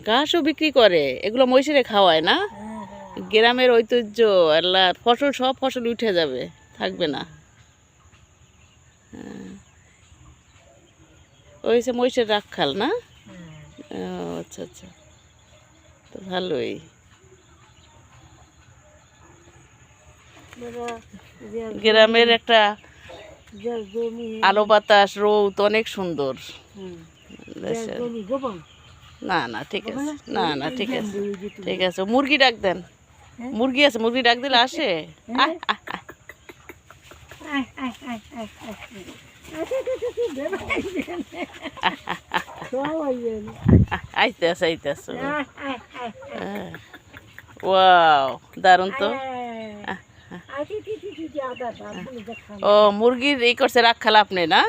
ঘাসও বিক্রি করে, এগুলো মহিষেরে খাওয়ায় না? গ্রামের ঐতিহ্য, আল্লাহ ফসল, সব ফসল উঠে যাবে, থাকবে না। ওই যে মহিষের রাখাল না? আচ্ছা আচ্ছা, তো ভালোই। গ্রামের একটা আলো বাতাস, রোদ অনেক সুন্দর। না না ঠিক আছে, না না ঠিক আছে, ঠিক আছে। মুরগি ডাক দেন, মুরগি আছে, মুরগি ডাক দিলে আসে। আইতেছে আইতেছে, ওয়াও দারুণ তো। ও মুরগির এই করছে রাখাল আপনি না?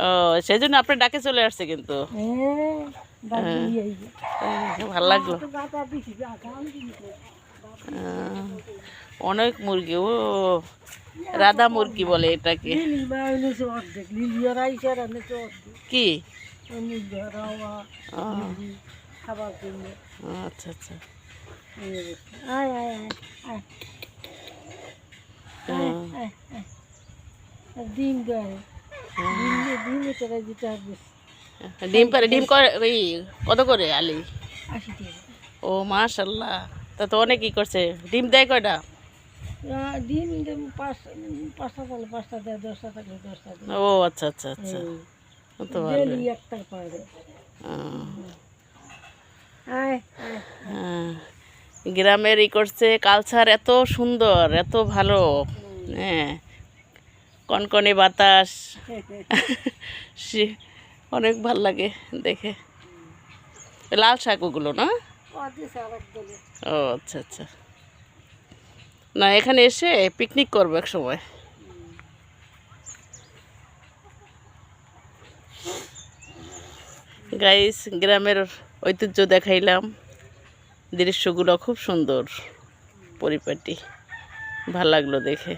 ও সেই জন্য আপনার ডাকে চলে আসছে। কিন্তু ভালো লাগলো, অনেক মুরগি। ও রাধা মুরগি বলে এটাকে কি? আচ্ছা আচ্ছা, ডিম পারে, ডিম করে কত করে আলি? ও মাশাল্লাহ, তা তো অনেক ই করছে। ডিম দেয় কয়টা? ডিম 5টা থাকলে 5টা দেয়, 10টা থাকলে 10টা দেয়। ও আচ্ছা আচ্ছা আচ্ছা, তো ভালো। গ্রামের ই করছে কালচার এত সুন্দর, এত ভালো। হ্যাঁ, কনকনে বাতাস, অনেক ভাল লাগে দেখে। লাল শাক ওগুলো না? ও আচ্ছা আচ্ছা, না এখানে এসে পিকনিক করবো এক সময়। গাইস, গ্রামের ঐতিহ্য দেখাইলাম, দৃশ্যগুলো খুব সুন্দর, পরিপাটি, ভাল লাগলো দেখে।